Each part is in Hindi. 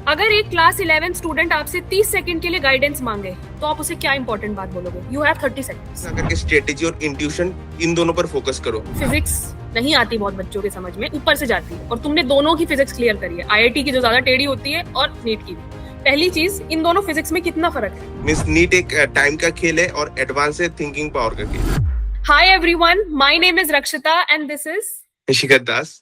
अगर एक क्लास 11 स्टूडेंट आपसे 30 सेकंड के लिए गाइडेंस मांगे तो आप उसे क्या इंपॉर्टेंट बात बोलोगे? You have 30 seconds. अगर के स्ट्रेटेजी और इंट्यूशन इन दोनों पर फोकस करो। फिजिक्स नहीं आती बहुत बच्चों के समझ में, ऊपर से जाती है, और तुमने दोनों की फिजिक्स क्लियर करी है, आईआईटी की जो ज्यादा टेढ़ी होती है और नीट की भी। पहली चीज, इन दोनों फिजिक्स में कितना फर्क है? मींस नीट एक टाइम का खेल है और एडवांस है थिंकिंग पावर का खेल। Hi everyone, my name is रक्षिता एंड दिस इज शिखर दास।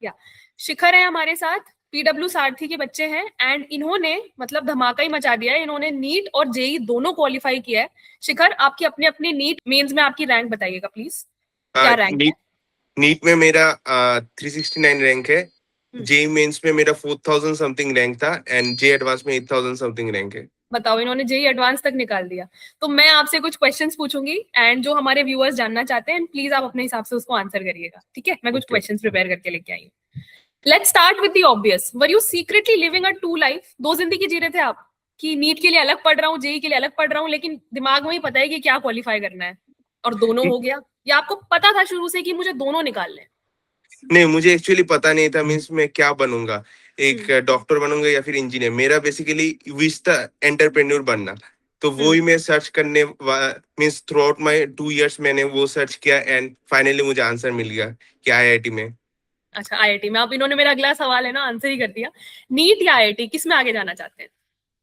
या शिखर है हमारे साथ, पीडब्ल्यू सारथी के बच्चे हैं एंड इन्होंने मतलब धमाका ही मचा दिया है। इन्होंने नीट और जेई दोनों क्वालिफाई किया है। शिखर, आपकी अपने अपने नीट मेंस में आपकी रैंक बताइएगा प्लीज, क्या रैंक है? नीट में मेरा 369 रैंक है। जेई मेंस में मेरा 4000 समथिंग रैंक था एंड जे एडवांस में 8000 समथिंग रैंक है। बताओ, इन्होंने जेई एडवांस तक निकाल दिया। तो मैं आपसे कुछ क्वेश्चंस पूछूंगी एंड जो हमारे व्यूअर्स जानना चाहते हैं प्लीज आप अपने हिसाब से उसको आंसर करिएगा, ठीक है? मैं कुछ क्वेश्चंस प्रिपेयर करके लेके आई हूँ। Let's start with the obvious. Were you secretly living a two life? दो जिंदगी जी रहे थे आप कि नीट के लिए अलग पढ़ रहा हूँ, जेई के लिए अलग पढ़ रहा हूँ, लेकिन दिमाग में ही पता है कि क्या क्वालिफाई करना है और दोनों हो गया, या आपको पता था शुरू से कि मुझे दोनों निकालने? नहीं, मुझे एक्चुअली पता नहीं था मींस मैं क्या बनूंगा, एक डॉक्टर बनूंगा या फिर इंजीनियर। मेरा बेसिकली विश था एंटरप्रेन्योर बनना, तो वो ही मैं सर्च करने means through out my 2 years मैंने वो सर्च किया एंड फाइनली मुझे आंसर मिल गया कि आईआईटी में। अच्छा, आईआईटी में। अब इन्होंने मेरा अगला सवाल है ना आंसर ही कर दिया। नीट या आईआईटी, किस में आगे जाना चाहते हैं?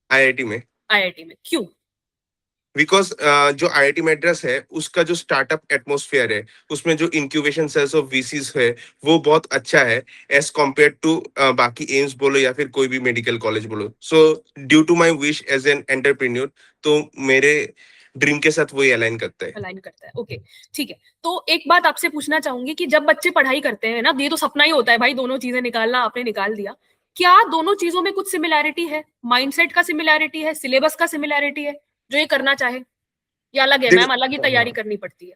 आईआईटी में। आईआईटी में क्यों? बिकॉज जो आईआईटी मैड्रास है उसका जो स्टार्टअप एटमॉस्फेयर है, उसमें जो इंक्यूबेशन सेल्स ऑफ वीसीज है वो बहुत अच्छा है एज कम्पेयर टू बाकी एम्स बोलो या फिर कोई भी मेडिकल कॉलेज बोलो। So due to my wish as an entrepreneur, तो मेरे ड्रीम के साथ वही अलाइन करता है। अलाइन करता है, ओके, ठीक है। तो एक बात आपसे पूछना चाहूंगी कि जब बच्चे पढ़ाई करते हैं ना, ये तो सपना ही होता है भाई दोनों चीजें निकालना, आपने निकाल दिया। क्या दोनों चीजों में कुछ सिमिलैरिटी है? माइंडसेट का सिमिलैरिटी है, सिलेबस का सिमिलैरिटी है, जो ये करना चाहे, या अलग है? मैम, अलग ही तैयारी करनी पड़ती है?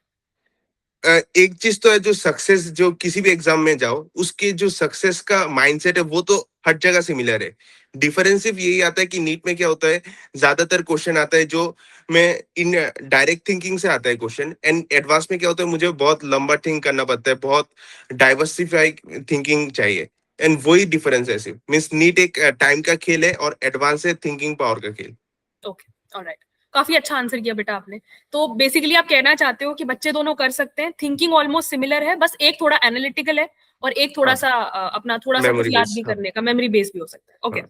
एक चीज तो है, जो सक्सेस जो किसी भी एग्जाम में जाओ उसके जो सक्सेस का माइंडसेट है वो तो हर जगह सिमिलर है। डिफरेंस सिर्फ यही आता है कि नीट में क्या होता है, ज्यादातर क्वेश्चन आता है जो मैं इन डायरेक्ट थिंकिंग से आता है क्वेश्चन, एंड एडवांस में क्या होता है मुझे बहुत लंबा थिंक करना पड़ता है, बहुत डाइवर्सिफाई थिंकिंग चाहिए। एंड वही डिफरेंस है सिर्फ, मीन्स नीट एक टाइम का खेल है और एडवांस है थिंकिंग पावर का खेल। Okay, alright. काफी अच्छा आंसर किया बेटा आपने। तो बेसिकली आप कहना चाहते हो कि बच्चे दोनों कर सकते हैं, थिंकिंग ऑलमोस्ट सिमिलर है, बस एक थोड़ा एनालिटिकल है और एक थोड़ा सा अपना थोड़ा सा कुछ मेमोरी याद बेस। भी करने का, मेमोरी बेस भी हो सकता है। Okay.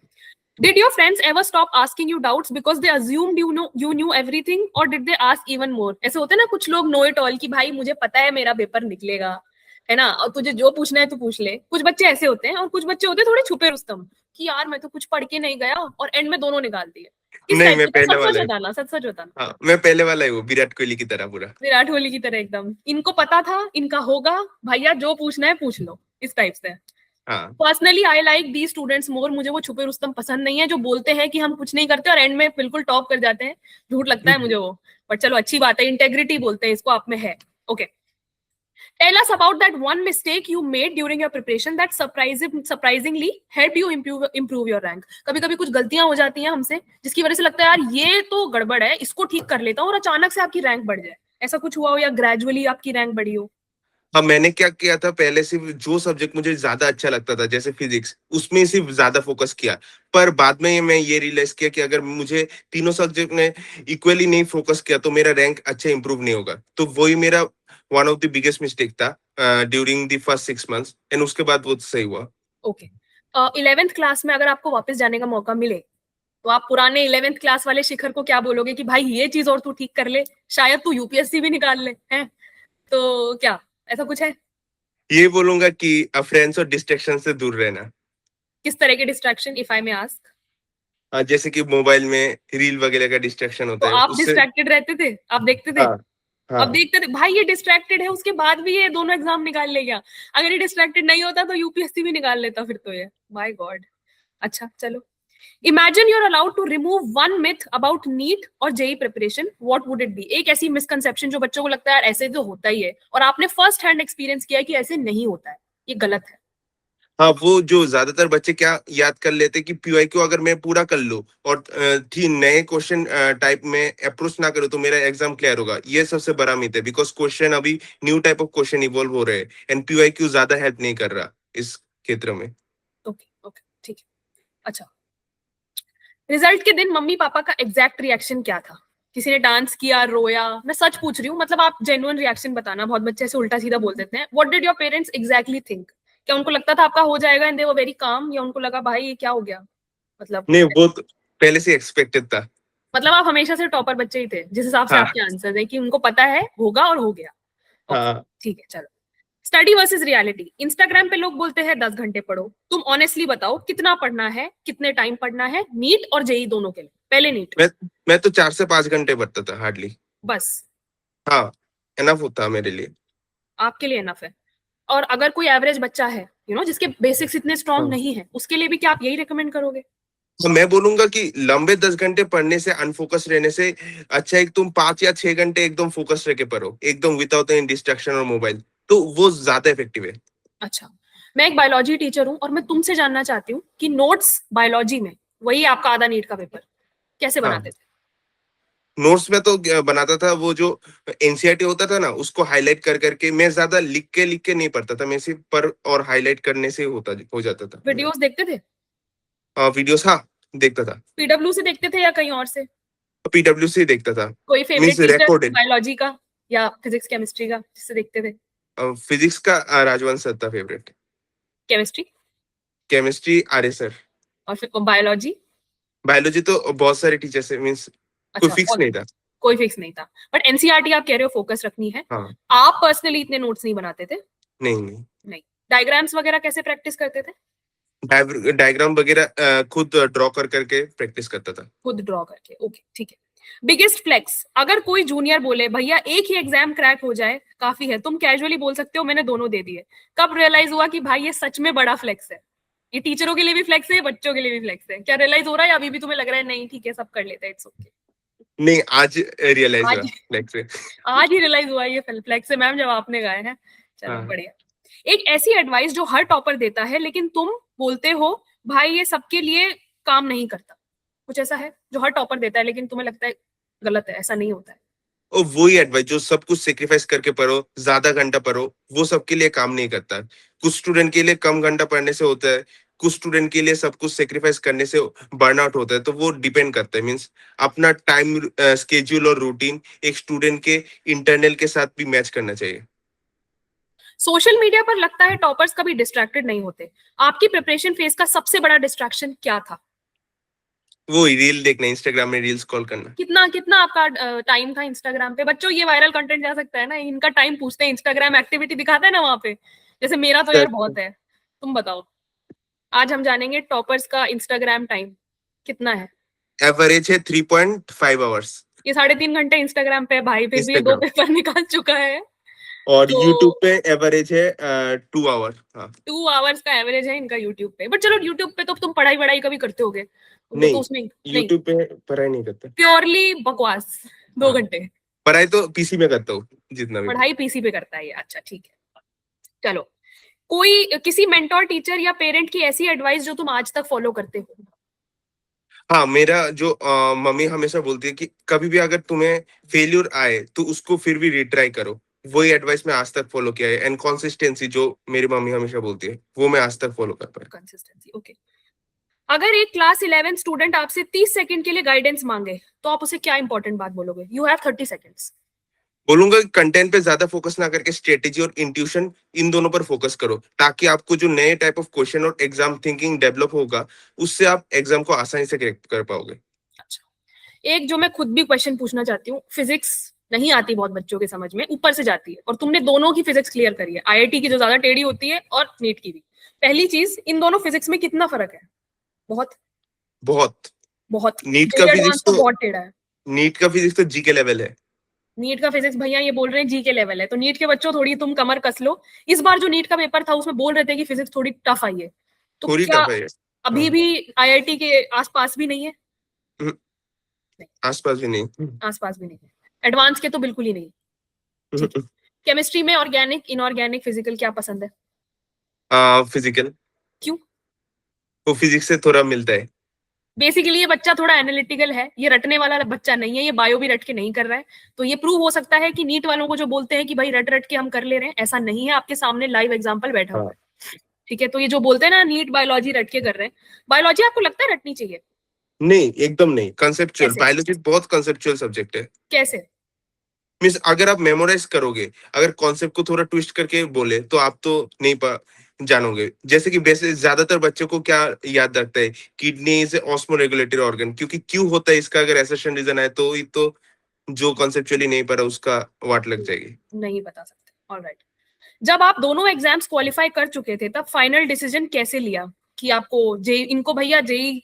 Did your friends ever stop asking you doubts because they assumed you knew everything, or did they ask even more? ऐसे होते हैं ना कुछ लोग नो इट ऑल कि भाई मुझे पता है मेरा पेपर निकलेगा, है ना, और तुझे जो पूछना है तो पूछ ले। कुछ बच्चे ऐसे होते हैं और कुछ बच्चे होते हैं थोड़े छुपे रुस्तम कि यार मैं तो कुछ पढ़ के नहीं गया, और एंड में दोनों निकाल दिए। किस नहीं, टाइप मैं से? पहले सच सच वाला है। बताना, सच सच बताना। हाँ, मैं पहले वाला ही हूँ, विराट कोहली की तरह पूरा। विराट कोहली की तरह एकदम, इनको पता था इनका होगा, भैया जो पूछना है पूछ लो, इस टाइप से। हाँ। Personally I like the students more. मुझे वो छुपे रुस्तम पसंद नहीं है जो बोलते हैं कि हम कुछ नहीं करते और एंड में बिल्कुल टॉप कर जाते हैं। झूठ लगता है मुझे वो, बट चलो अच्छी बात है, इंटेग्रिटी बोलते हैं इसको, आप में है। Okay, tell us about that one mistake you made during your preparation that surprisingly help you improve your rank. कभी कभी कुछ गलतियां हो जाती हैं हमसे जिसकी वजह से लगता है यार ये तो गड़बड़ है, इसको ठीक कर लेता हूँ, और अचानक से आपकी रैंक बढ़ जाए। ऐसा कुछ हुआ हो या ग्रेजुअली आपकी रैंक बढ़ी हो? हाँ, मैंने क्या किया था, पहले सिर्फ जो सब्जेक्ट मुझे ज्यादा अच्छा लगता था जैसे फिजिक्स, उसमें सिर्फ ज्यादा फोकस किया। पर बाद में मैं ये रियलाइज किया कि अगर मुझे तीनों सब्जेक्ट में इक्वली नहीं फोकस किया तो मेरा रैंक अच्छा इंप्रूव नहीं होगा। तो वही मेरा one of the biggest mistake था ड्यूरिंग द फर्स्ट 6 मंथ्स, एंड उसके बाद वो सही हुआ। ओके। 11th क्लास में अगर आपको वापस जाने का मौका मिले तो आप पुराने 11th क्लास वाले शिखर को क्या बोलोगे कि भाई ये चीज और तू ठीक कर ले, शायद तू यूपीएससी भी निकाल ले, हैं? तो क्या ऐसा कुछ है? ये बोलूंगा कि फ्रेंड्स और डिस्ट्रैक्शन से दूर रहना। किस तरह के distraction, if I may ask? जैसे कि मोबाइल में रील वगैरह का डिस्ट्रैक्शन तो होता है आप उससे। डिस्ट्रैक्टेड रहते थे? आप देखते थे? हाँ। अब हाँ। देखते थे भाई ये डिस्ट्रैक्टेड है, उसके बाद भी ये दोनों एग्जाम निकाल ले गया। अगर ये डिस्ट्रैक्टेड नहीं होता तो यूपीएससी भी निकाल लेता फिर तो ये, माय गॉड। अच्छा चलो, imagine you are allowed to remove one myth about NEET और JEE preparation, what would it be? एक ऐसी मिसकंसेप्शन जो बच्चों को लगता है यार ऐसे तो होता ही है, और आपने फर्स्ट हैंड एक्सपीरियंस किया है कि ऐसे नहीं होता है, ये गलत है। हाँ, वो जो ज्यादातर बच्चे क्या याद कर लेते कि पीवाई क्यू अगर मैं पूरा कर लूं और नए क्वेश्चन टाइप में अप्रोच ना करूं तो मेरा एग्जाम क्लियर होगा। ये सबसे बड़ा मिथ है, बिकॉज क्वेश्चन अभी new type of question evolve हो रहे हैं एंड पीवाई क्यू ज्यादा हेल्प नहीं कर रहा इस क्षेत्र में। ओके ओके, ठीक है। अच्छा, रिजल्ट के दिन मम्मी पापा का एग्जैक्ट रिएक्शन क्या था? किसी ने डांस किया, रोया? मैं सच पूछ रही हूँ, मतलब आप जेन्युइन रिएक्शन बताना, बहुत बच्चे ऐसे उल्टा सीधा बोल देते हैं. What did your parents exactly think? क्या उनको लगता था आपका हो जाएगा and they were very calm, या उनको लगा भाई ये क्या हो गया? मतलब नहीं, वो तो पहले से एक्सपेक्टेड था। मतलब आप हमेशा से टॉपर बच्चे ही थे जिस हिसाब से हाँ। आपके आंसर है कि उनको पता है होगा और हो गया. ओके, हाँ। ठीक है, चलो. Study versus reality. इंस्टाग्राम पे लोग बोलते हैं 10 घंटे पढ़ो. तुम ऑनेस्टली बताओ कितना पढ़ना है, कितने टाइम पढ़ना है, नीट और जेई दोनों के लिए? पहले नीट. मैं मैं तो 4 से 5 घंटे पढ़ता था हार्डली। बस हाँ, एनफ होता मेरे लिए। आपके लिए इनफ है? और अगर कोई एवरेज बच्चा है जिसके बेसिक्स इतने स्ट्रांग हाँ। नहीं है, उसके लिए भी क्या आप यही रिकमेंड करोगे? तो मैं बोलूंगा कि लंबे 10 घंटे पढ़ने से, अनफोकस रहने से अच्छा है कि तुम 5 या 6 घंटे एकदम फोकस रह के पढ़ो, एकदम विदाउट एनी डिस्ट्रैक्शन और मोबाइल, तो वो ज्यादा इफेक्टिव है। अच्छा, मैं एक बायोलॉजी टीचर हूँ और मैं तुमसे जानना चाहती हूँ कि नोट्स बायोलॉजी में, वही आपका आधा नीट का पेपर, कैसे हाँ, बनाते थे? नोट्स में तो बनाता था, वो जो एनसीईआरटी होता था ना, उसको हाईलाइट कर करके, मैं ज्यादा लिख के नहीं पढ़ता था, मैं सिर्फ पर और हाईलाइट करने से हो जाता था मेरा। वीडियोस देखते थे? वीडियोस, हाँ, देखता था। पीडब्ल्यू से देखते थे या कहीं और से? पीडब्ल्यू से देखता था। कोई favourite means teacher recorded. Biology का या फिजिक्स केमिस्ट्री का जिससे देखते थे? फिजिक्स का राजवंश सर था फेवरेट। केमिस्ट्री? केमिस्ट्री आर्य सर। और फिर बायोलॉजी? बायोलॉजी तो बहुत सारे टीचर से, मीन्स कोई अच्छा, फिक्स और नहीं था। कोई फिक्स नहीं था, बट एनसीईआरटी आप कह रहे हो फोकस रखनी है. हाँ। आप पर्सनली इतने नोट्स नहीं बनाते थे? नहीं, नहीं। नहीं. डायग्राम्स वगैरह कैसे प्रैक्टिस करते थे? डायग्राम वगैरह खुद ड्रॉ कर करके प्रैक्टिस करता था। खुद ड्रॉ करके. ओके, ठीक है. Biggest flex. अगर कोई जूनियर बोले भैया एक ही एग्जाम क्रैक हो जाए काफी है, तुम कैजुअली बोल सकते हो मैंने दोनों दे दिए. कब रियलाइज हुआ कि भाई ये सच में बड़ा फ्लेक्स है? ये टीचरों के लिए भी फ्लेक्स है, बच्चों के लिए भी फ्लेक्स है? क्या रियलाइज हो रहा है या अभी भी तुम्हें लग रहा है नहीं ठीक है सब कर लेते हैं, इट्स ओके? नहीं, आज रियलाइज हुआ आज लाइक से। आज ही रियलाइज हुआ ये फ्लेक्स है मैम जब आपने गाए हैं. चलो, हाँ। बढ़िया. एक ऐसी एडवाइस जो हर टॉपर देता है लेकिन तुम बोलते हो भाई ये सबके लिए काम नहीं करता. कुछ ऐसा है जो हर टॉपर देता है लेकिन तुम्हें लगता है गलत है, ऐसा नहीं होता है? और वही एडवाइस जो सब कुछ सेक्रीफाइस करके पढ़ो, ज्यादा घंटा पढ़ो, वो सबके लिए काम नहीं करता। कुछ स्टूडेंट के लिए कम घंटा पढ़ने से होता है, कुछ स्टूडेंट के लिए सब कुछ सेक्रीफाइस करने से बर्नआउट होता है, तो वो डिपेंड करता है। मीन्स अपना टाइम स्केड्यूल और रूटीन एक स्टूडेंट के इंटरनल के साथ भी मैच करना चाहिए। सोशल मीडिया पर लगता है टॉपर्स कभी डिस्ट्रैक्टेड नहीं होते. आपकी प्रिपरेशन फेज का सबसे बड़ा डिस्ट्रैक्शन क्या था? वो रील देखना, इंस्टाग्राम में रील्स कॉल करना। कितना कितना आपका टाइम था इंस्टाग्राम पे? बच्चों ये वायरल कंटेंट जा सकता है ना, इनका टाइम पूछते हैं, इंस्टाग्राम एक्टिविटी दिखाता है ना वहां पे. जैसे मेरा तो यार बहुत है. तुम बताओ. आज हम जानेंगे टॉपर्स का इंस्टाग्राम टाइम कितना है. एवरेज है 3.5 आवर्स ये 3.5 घंटे इंस्टाग्राम पे है भाई, फिर भी ये दो इंस्टाग्राम। पेपर निकाल चुका है. और तो यूट्यूब पे एवरेज है 2 आवर। हाँ। 2 आवर्स का एवरेज है इनका यूट्यूब पे. बट चलो यूट्यूब पे तो तुम पढ़ाई वढ़ाई कभी करते होगे, वो तो नहीं, उसमें नहीं. यूट्यूब पे पढ़ाई नहीं करता। प्योरली बकवास. दो हाँ, घंटे पढ़ाई तो पीसी में करता हूँ जितना भी। पढ़ाई पीसी पे करता है ये. अच्छा, ठीक है. चलो, कोई किसी मेंटोर टीचर या पेरेंट की ऐसी एडवाइस जो तुम आज तक फॉलो करते हो? हाँ, मेरा जो मम्मी हमेशा बोलती है कि कभी भी अगर तुम्हें फेल्यूर आए तो उसको फिर भी रिट्राई करो। वही एडवाइस मैं आज तक फॉलो किया है, एंड कंसिस्टेंसी जो मेरी मम्मी हमेशा बोलती है, वो मैं आज तक फॉलो कर पाया। कंसिस्टेंसी. ओके. अगर एक क्लास 11 स्टूडेंट आपसे 30 सेकंड के लिए गाइडेंस मांगे तो आप उसे क्या इंपॉर्टेंट बात बोलोगे? You have 30 seconds. बोलूंगा कि कंटेंट पे ज्यादा फोकस ना करके स्ट्रेटेजी और इंट्यूशन, इन दोनों पर फोकस करो, ताकि आपको जो नए टाइप ऑफ क्वेश्चन और एग्जाम थिंकिंग डेवलप होगा, उससे आप एग्जाम को आसानी से क्रैक कर पाओगे। अच्छा, एक जो मैं खुद भी क्वेश्चन पूछना चाहती हूँ. फिजिक्स नहीं आती बहुत बच्चों के समझ में, ऊपर से जाती है, और तुमने दोनों की फिजिक्स क्लियर करी है, आईआईटी की जो ज्यादा टेढ़ी होती है और नीट की भी. पहली चीज, इन दोनों फिजिक्स में कितना फर्क है? बहुत. बहुत। बहुत. नीट का जेई एडवांस फिजिक्स तो तो बहुत टेढ़ा है. नीट का फिजिक्स तो जी के लेवल है। नीट का फिजिक्स भैया ये बोल रहे हैं जी के लेवल है, तो नीट के बच्चों थोड़ी तुम कमर कस लो. इस बार जो नीट का पेपर था उसमें बोल रहे थे कि फिजिक्स थोड़ी टफ आई है, तो थोड़ी क्या टफ है। अभी हाँ। भी आईआईटी के आसपास भी नहीं है? हम्म, नहीं, आसपास भी नहीं। आसपास भी नहीं है. एडवांस के तो बिल्कुल ही नहीं. ठीक है. केमिस्ट्री में ऑर्गेनिक, इनऑर्गेनिक, फिजिकल क्या पसंद है? फिजिकल। क्यों? वो फिजिक्स से थोड़ा मिलता है। बेसिकली ये बच्चा थोड़ा एनालिटिकल है, ये रटने वाला बच्चा नहीं है, ये बायो भी रट के नहीं कर रहा है. तो ये प्रूव हो सकता है कि नीट वालों को जो बोलते हैं कि भाई रट रट के हम कर ले रहे हैं, ऐसा नहीं है. आपके सामने लाइव एग्जांपल बैठा हुआ हाँ। है. ठीक है, तो ये जो बोलते हैं ना नीट बायोलॉजी रट के कर रहे हैं, बायोलॉजी आपको लगता है रटनी चाहिए? नहीं, एकदम नहीं, कंसेप्चुअल, कैसे बायोलॉजी बहुत कंसेप्चुअल सब्जेक्ट है। कैसे? मीन्स अगर आप मेमोराइज करोगे, अगर कॉन्सेप्ट को थोड़ा ट्विस्ट करके बोले तो आप तो नहीं जानोगे। जैसे कि वैसे ज्यादातर बच्चों को क्या याद रखता है, kidney is osmo regulatory organ, क्योंकि क्यों होता है इसका अगर एसेशन रीजन है तो ये तो जो कॉन्सेप्चुअली नहीं पढ़ा उसका वाट लग जाएगी। नहीं बता सकते, ऑलराइट। जब आप दोनों एग्जाम्स क्वालिफाई कर चुके थे तब फाइनल डिसीजन कैसे लिया कि आपको जेई, इनको भैया जेई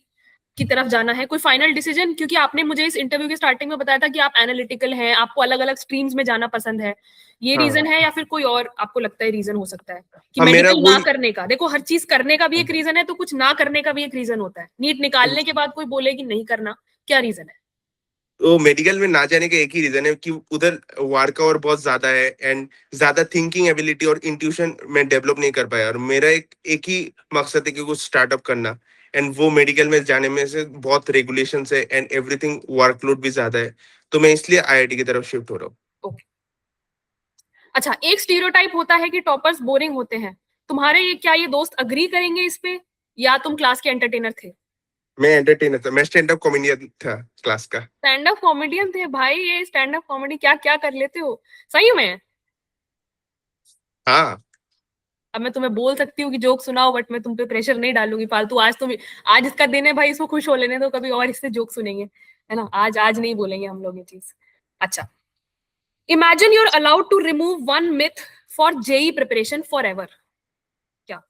की तरफ जाना है? कोई फाइनल डिसीजन, क्योंकि आपने मुझे इस इंटरव्यू के स्टार्टिंग में बताया था कि आप एनालिटिकल हैं, आपको अलग अलग स्ट्रीम्स में जाना पसंद है, ये हाँ रीजन है या फिर कोई और आपको लगता है रीजन हो सकता है कि हाँ, मेरा मेडिकल ना वही। करने का? देखो, हर चीज करने का भी एक रीजन है तो कुछ ना करने का भी एक रीजन होता है। नीट निकालने के बाद कोई बोले कि नहीं करना, क्या रीजन है? तो मेडिकल में ना जाने का एक ही रीजन है कि उधर वर्क आवर बहुत ज्यादा है एंड ज्यादा थिंकिंग एबिलिटी और इंट्यूशन में डेवलप नहीं कर पाया, और मेरा एक ही मकसद है कि कुछ स्टार्टअप करना। एंड वो मेडिकल में जाने में से बहुत रेगुलेशन है एंड एवरीथिंग, वर्कलोड भी ज्यादा है, तो मैं इसलिए आईआईटी की तरफ शिफ्ट हो रहा हूँ। ओके। अच्छा, एक स्टीरियोटाइप होता है कि टॉपर्स बोरिंग होते हैं। तुम्हारे ये, क्या ये दोस्त अग्री करेंगे इस पे, या तुम क्लास के एंटरटेनर थे? मैं एंटरटेनर था, मैं स्टैंड अप कॉमेडियन था क्लास का। स्टैंड अप कॉमेडियन थे भाई? ये स्टैंड अप कॉमेडी क्या क्या कर लेते हो सही में? हाँ अब मैं तुम्हें बोल सकती हूँ कि जोक सुनाओ, बट मैं तुम पे प्रेशर नहीं डालूंगी फालतू। आज इसका दिन है भाई, इसको खुश हो लेने दो, कभी और इससे जोक सुनेंगे, है ना? आज आज नहीं बोलेंगे हम लोग ये चीज। अच्छा, imagine you are allowed to remove one myth for JEE preparation forever, क्या?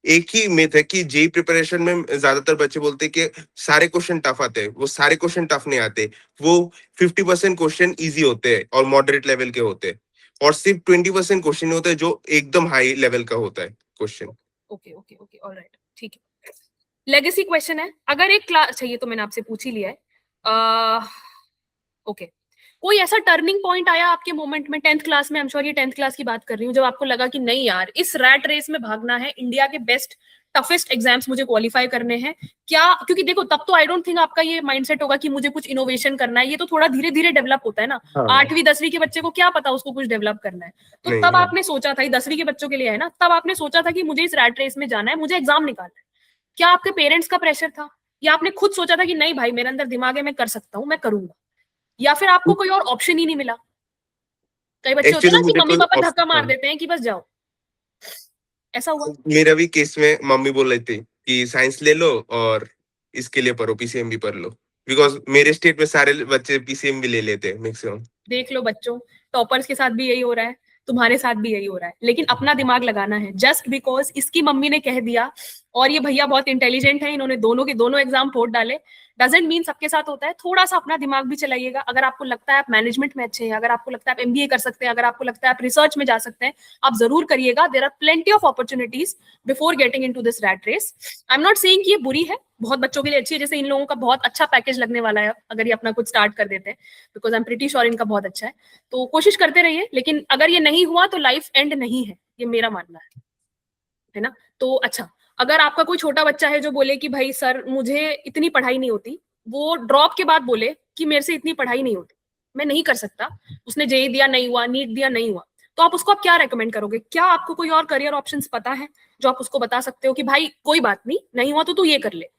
एक ही मिथ है कि जेई प्रिपरेशन में ज्यादातर बच्चे बोलते हैं कि सारे क्वेश्चन टफ आते हैं, वो सारे क्वेश्चन टफ नहीं आते। वो 50% क्वेश्चन इजी होते हैं और मॉडरेट लेवल के होते हैं, और सिर्फ 20% क्वेश्चन होते हैं जो एकदम हाई लेवल का होता है question. Okay okay okay, alright, ठीक है। लेगेसी क्वेश्चन है, अगर एक क्लास, अच्छा ये तो मैंने आपसे पूछ ही लिया है। ओके, कोई ऐसा टर्निंग पॉइंट आया आपके मोमेंट में 10th क्लास में? आई एम श्योर ये 10th क्लास की बात कर रही हूँ, जब आपको लगा कि नहीं यार, इस रैट रेस में भागना है, इंडिया के बेस्ट टफेस्ट एग्जाम्स मुझे क्वालिफाई करने हैं? क्या, क्योंकि देखो तब तो आई डोंट थिंक आपका ये माइंडसेट होगा कि मुझे कुछ इनोवेशन करना है, ये तो थोड़ा धीरे धीरे डेवलप होता है ना। हाँ 8वीं 10वीं के बच्चे को क्या पता उसको कुछ डेवलप करना है? तो नहीं, तब हाँ आपने सोचा था, 10वीं के बच्चों के लिए है ना, तब आपने सोचा था कि मुझे इस रैट रेस में जाना है, मुझे एग्जाम निकालना है। क्या आपके पेरेंट्स का प्रेशर था, या आपने खुद सोचा था कि नहीं भाई, मेरे अंदर दिमाग है, मैं कर सकता हूँ, मैं करूंगा? या फिर आपको कोई और ऑप्शन ही नहीं मिला? कई बच्चे होते हैं एक्चुअली ना कि मुझे मम्मी कोई पापा धक्का मार देते हैं कि बस जाओ, ऐसा हुआ? मेरा भी केस में मम्मी बोल रही थी कि साइंस ले लो और इसके लिए पढ़ो, पीसीएम भी पढ़ लो, बिकॉज मेरे स्टेट में सारे बच्चे पीसीएम भी ले लेते हैं मैक्सिमम। देख लो बच्चों, टॉपर्स के साथ भी यही हो रहा है, तुम्हारे साथ भी यही हो रहा है, लेकिन अपना दिमाग लगाना है। जस्ट बिकॉज इसकी मम्मी ने कह दिया और ये भैया बहुत इंटेलिजेंट है, इन्होंने दोनों के दोनों एग्जाम फोड़ डाले, डजेंट मीन सबके साथ होता है। थोड़ा सा अपना दिमाग भी चलाइएगा। अगर आपको लगता है आप मैनेजमेंट में अच्छे हैं, अगर आपको लगता है आप एमबीए कर सकते हैं, अगर आपको लगता है आप रिसर्च में जा सकते हैं, आप जरूर करिएगा। There are plenty of opportunities before getting into this rat race. I am not saying कि ये बुरी है, बहुत बच्चों के लिए अच्छी है। जैसे इन लोगों का बहुत अच्छा पैकेज लगने वाला है अगर ये अपना कुछ स्टार्ट कर देते हैं, because I am pretty sure इनका बहुत अच्छा है। तो कोशिश करते रहिए, लेकिन अगर ये नहीं हुआ तो लाइफ एंड नहीं है, ये मेरा मानना है ना? तो अच्छा, अगर आपका कोई छोटा बच्चा है जो बोले कि भाई सर मुझे इतनी पढ़ाई नहीं होती, वो ड्रॉप के बाद बोले कि मेरे से इतनी पढ़ाई नहीं होती, मैं नहीं कर सकता, उसने जेई दिया नहीं हुआ, नीट दिया नहीं हुआ, तो आप उसको आप क्या रेकमेंड करोगे? क्या आपको कोई और करियर ऑप्शंस पता है जो आप उसको बता सकते हो कि भाई कोई बात नहीं, नहीं हुआ तो तू ये कर ले?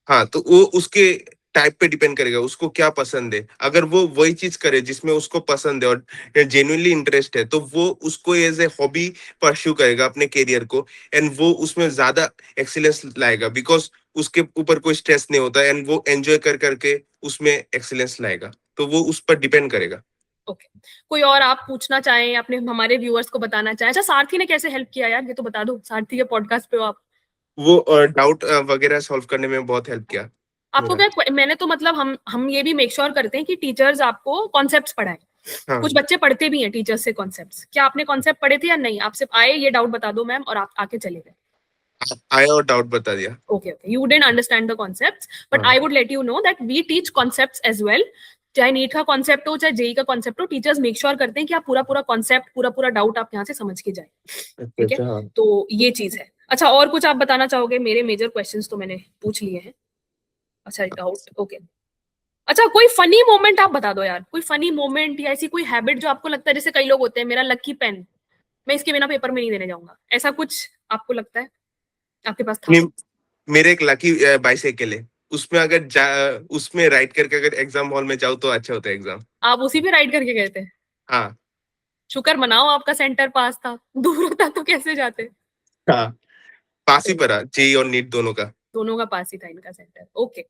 हाँ, तो वो उसके टाइप पे डिपेंड करेगा, उसको क्या पसंद है। अगर वो वही चीज करे जिसमें उसको पसंद है और जेन्युइनली इंटरेस्ट है, तो वो उसको एज ए हॉबी परस्यू करेगा अपने करियर को, एंड वो उसमें ज्यादा एक्सीलेंस लाएगा, बिकॉज उसके ऊपर कोई स्ट्रेस नहीं होता, एंड वो एंजॉय कर करके उसमें एक्सीलेंस लाएगा। तो वो उस पर डिपेंड करेगा। ओके, कोई और आप पूछना चाहें, अपने हमारे व्यूअर्स को बताना चाहें? अच्छा, सारथी ने कैसे हेल्प किया यार, ये तो बता दो, सारथी के पॉडकास्ट पे हो आप। वो डाउट वगैरह सॉल्व करने में बहुत हेल्प किया आपको मेरा। क्या, मैंने तो मतलब हम ये भी मेक श्योर करते हैं कि टीचर्स आपको कॉन्सेप्ट्स पढ़ाएं। हाँ, कुछ बच्चे पढ़ते भी हैं टीचर्स से कॉन्सेप्ट्स। क्या आपने कॉन्सेप्ट पढ़े थे या नहीं? आप सिर्फ आए, ये डाउट बता दो मैम, और आप आके चले गए? आया और डाउट बता दिया। Okay okay, you didn't understand the concepts, but हाँ, I would let you know that we teach concepts as well. चाहे नीट का कॉन्सेप्ट हो, चाहे जेई का कॉन्सेप्ट हो, टीचर्स मेक श्योर करते हैं कि आप पूरा पूरा कॉन्सेप्ट, पूरा पूरा डाउट आप यहाँ से समझ के जाए। अच्छा ठीक है, अच्छा, हाँ। तो ये चीज है। अच्छा, और कुछ आप बताना चाहोगे? मेरे मेजर क्वेश्चंस तो मैंने पूछ लिए हैं। अच्छा, डाउट, ओके। अच्छा, कोई फनी मोमेंट आप बता दो यार, कोई फनी मोमेंट या ऐसी कोई हैबिट जो आपको लगता है, जैसे कई लोग होते हैं, मेरा लकी पेन, मैं इसके बिना पेपर में नहीं देने जाऊंगा, ऐसा कुछ आपको लगता है आपके पास था? मेरे एक लकी बाइसाइकिल है। उसमें उसमें राइट करके अगर एग्जाम हॉल में जाओ तो अच्छा होता है एग्जाम। आप उसी पे राइड करके गए थे? हाँ। शुक्र मनाओ आपका सेंटर पास था, दूर होता तो कैसे जाते। हाँ, पास ही चलिए, पड़ा जेई और नीट दोनों का। दोनों का पास ही था इनका सेंटर। ओके,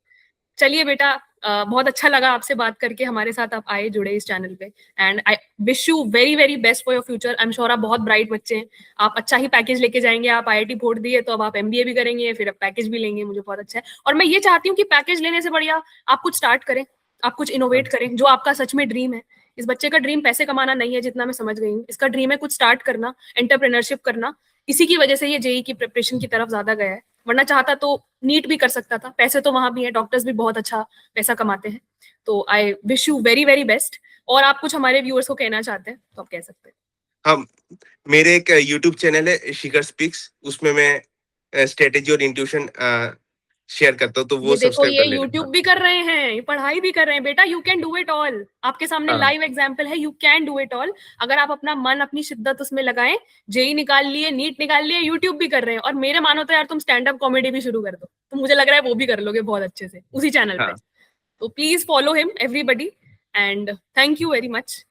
चलिए बेटा, बहुत अच्छा लगा आपसे बात करके, हमारे साथ आप आए, जुड़े इस चैनल पे। And I wish you very very best for your future. I am sure आप बहुत ब्राइट बच्चे हैं, आप अच्छा ही पैकेज लेके जाएंगे। आप आईआईटी बोर्ड दिए तो अब आप एमबीए भी करेंगे, फिर अब पैकेज भी लेंगे, मुझे बहुत अच्छा है। और मैं ये चाहती हूँ कि पैकेज लेने से बढ़िया आप कुछ स्टार्ट करें, आप कुछ इनोवेट हाँ, करें, जो आपका सच में ड्रीम है। इस बच्चे का ड्रीम पैसे कमाना नहीं है, जितना मैं समझ गई हूँ। इसका ड्रीम है कुछ स्टार्ट करना, एंटरप्रेन्योरशिप करना। इसी की वजह से ये जेई की प्रिपरेशन की तरफ ज्यादा गया है, वरना चाहता तो नीट भी कर सकता था। पैसे तो वहां भी है, डॉक्टर्स भी बहुत अच्छा पैसा कमाते हैं। तो I wish you very very best. और आप कुछ हमारे व्यूअर्स को कहना चाहते हैं तो आप कह सकते हैं। हाँ, मेरे एक यूट्यूब चैनल है शिखर स्पीक्स, उसमें मैं स्ट्रेटेजी और इंट्यूशन शेयर करता हूँ, तो वो ये देखो, सब्सक्राइब ये कर लेना। यूट्यूब भी कर रहे हैं, ये पढ़ाई भी कर रहे हैं। बेटा, you can do it all. आपके सामने हाँ। लाइव एग्जाम्पल है, you can do it all. अगर आप अपना मन, अपनी शिद्दत उसमें लगाएं। जेई निकाल लिए, नीट निकाल लिए, यूट्यूब भी कर रहे हैं, और मेरे मानो तो यार तुम स्टैंड अप कॉमेडी भी शुरू कर दो, तो मुझे लग रहा है वो भी कर लोगे बहुत अच्छे से उसी चैनल पे। हाँ। तो please follow him everybody, and thank you very much.